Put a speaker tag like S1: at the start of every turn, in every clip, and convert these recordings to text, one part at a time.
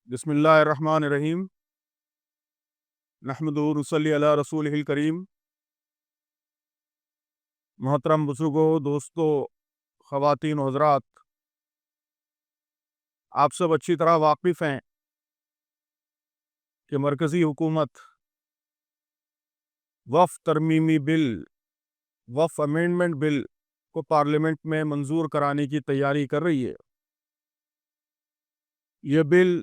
S1: بسم اللہ الرحمن الرحیم نحمدہ و نصلی علی رسولہ الکریم۔ محترم بزرگوں، دوستوں، خواتین و حضرات، آپ سب اچھی طرح واقف ہیں کہ مرکزی حکومت وقف ترمیمی بل، وقف امینڈمنٹ بل کو پارلیمنٹ میں منظور کرانے کی تیاری کر رہی ہے۔ یہ بل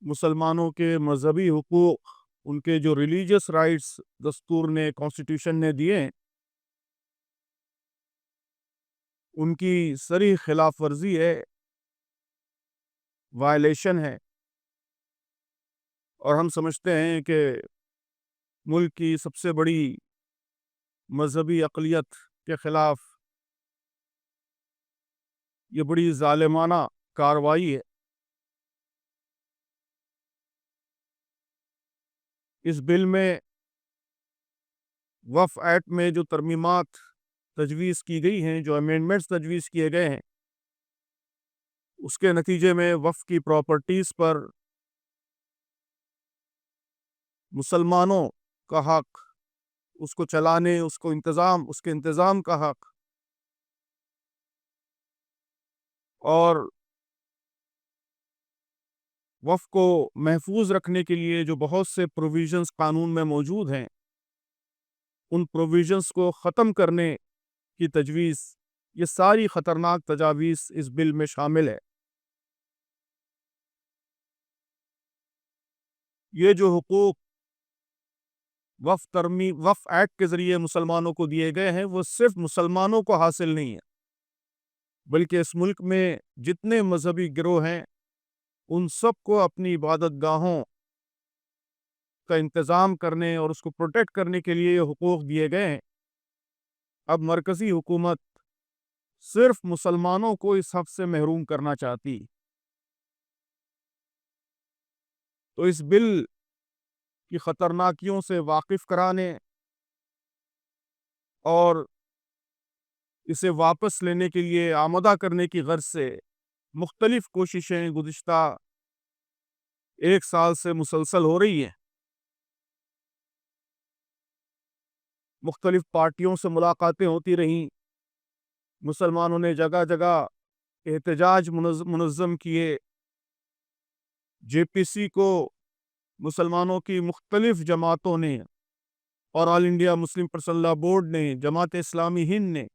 S1: مسلمانوں کے مذہبی حقوق، ان کے جو ریلیجس رائٹس دستور نے، کانسٹیٹیوشن نے دیے ہیں، ان کی صریح خلاف ورزی ہے، وائلیشن ہے، اور ہم سمجھتے ہیں کہ ملک کی سب سے بڑی مذہبی اقلیت کے خلاف یہ بڑی ظالمانہ کارروائی ہے۔ اس بل میں، وقف ایکٹ میں جو ترمیمات تجویز کی گئی ہیں، جو امینڈمنٹس تجویز کیے گئے ہیں، اس کے نتیجے میں وقف کی پراپرٹیز پر مسلمانوں کا حق، اس کو چلانے، اس کے انتظام کا حق، اور وقف کو محفوظ رکھنے کے لیے جو بہت سے پروویژنز قانون میں موجود ہیں، ان پروویژنز کو ختم کرنے کی تجویز، یہ ساری خطرناک تجاویز اس بل میں شامل ہے۔ یہ جو حقوق وقف ایکٹ کے ذریعے مسلمانوں کو دیے گئے ہیں، وہ صرف مسلمانوں کو حاصل نہیں ہے، بلکہ اس ملک میں جتنے مذہبی گروہ ہیں، ان سب کو اپنی عبادت گاہوں کا انتظام کرنے اور اس کو پروٹیکٹ کرنے کے لیے یہ حقوق دیے گئے ہیں۔ اب مرکزی حکومت صرف مسلمانوں کو اس حق سے محروم کرنا چاہتی، تو اس بل کی خطرناکیوں سے واقف کرانے اور اسے واپس لینے کے لیے آمادہ کرنے کی غرض سے مختلف کوششیں گزشتہ ایک سال سے مسلسل ہو رہی ہیں۔ مختلف پارٹیوں سے ملاقاتیں ہوتی رہیں، مسلمانوں نے جگہ جگہ احتجاج منظم کیے، جے پی سی کو مسلمانوں کی مختلف جماعتوں نے اور All India Muslim Personal Law Board نے، جماعت اسلامی ہند نے،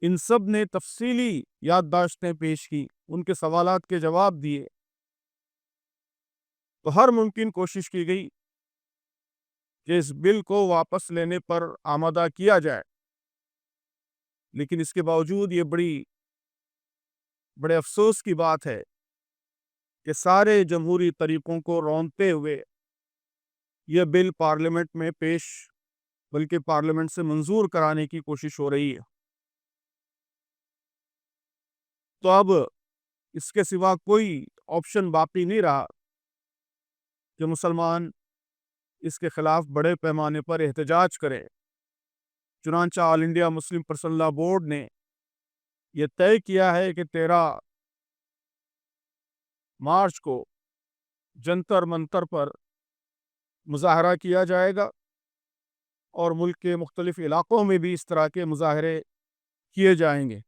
S1: ان سب نے تفصیلی یادداشتیں پیش کی، ان کے سوالات کے جواب دیے، تو ہر ممکن کوشش کی گئی کہ اس بل کو واپس لینے پر آمادہ کیا جائے، لیکن اس کے باوجود یہ بڑے افسوس کی بات ہے کہ سارے جمہوری طریقوں کو روندتے ہوئے یہ بل پارلیمنٹ میں بلکہ پارلیمنٹ سے منظور کرانے کی کوشش ہو رہی ہے۔ تو اب اس کے سوا کوئی آپشن باقی نہیں رہا کہ مسلمان اس کے خلاف بڑے پیمانے پر احتجاج کرے۔ چنانچہ All India Muslim Personal Law Board نے یہ طے کیا ہے کہ 13 مارچ کو جنتر منتر پر مظاہرہ کیا جائے گا، اور ملک کے مختلف علاقوں میں بھی اس طرح کے مظاہرے کیے جائیں گے۔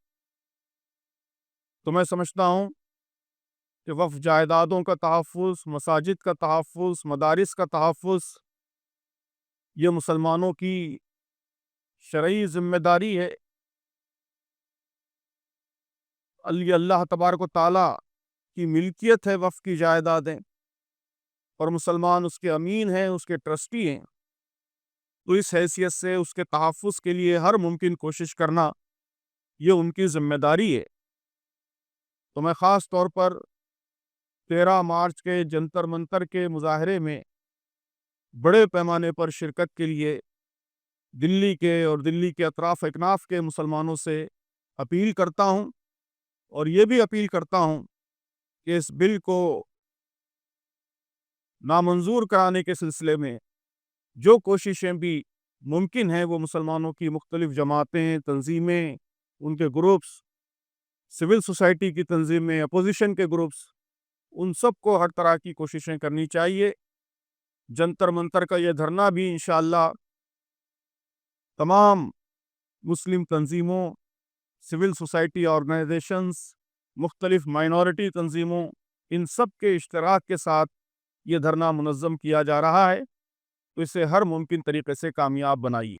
S1: تو میں سمجھتا ہوں کہ وقف جائیدادوں کا تحفظ، مساجد کا تحفظ، مدارس کا تحفظ، یہ مسلمانوں کی شرعی ذمہ داری ہے۔ اللہ تبارک و تعالیٰ کی ملکیت ہے وقف کی جائیدادیں، اور مسلمان اس کے امین ہیں، اس کے ٹرسٹی ہیں، تو اس حیثیت سے اس کے تحفظ کے لیے ہر ممکن کوشش کرنا یہ ان کی ذمہ داری ہے۔ تو میں خاص طور پر 13 مارچ کے جنتر منتر کے مظاہرے میں بڑے پیمانے پر شرکت کے لیے دلی کے اور دلی کے اطراف اکناف کے مسلمانوں سے اپیل کرتا ہوں، اور یہ بھی اپیل کرتا ہوں کہ اس بل کو نامنظور کرانے کے سلسلے میں جو کوششیں بھی ممکن ہیں، وہ مسلمانوں کی مختلف جماعتیں، تنظیمیں، ان کے گروپس، سول سوسائٹی کی تنظیمیں، اپوزیشن کے گروپس، ان سب کو ہر طرح کی کوششیں کرنی چاہیے۔ جنتر منتر کا یہ دھرنا بھی انشاءاللہ تمام مسلم تنظیموں، سول سوسائٹی آرگنائزیشنز، مختلف مائنورٹی تنظیموں، ان سب کے اشتراک کے ساتھ یہ دھرنا منظم کیا جا رہا ہے، تو اسے ہر ممکن طریقے سے کامیاب بنائیے۔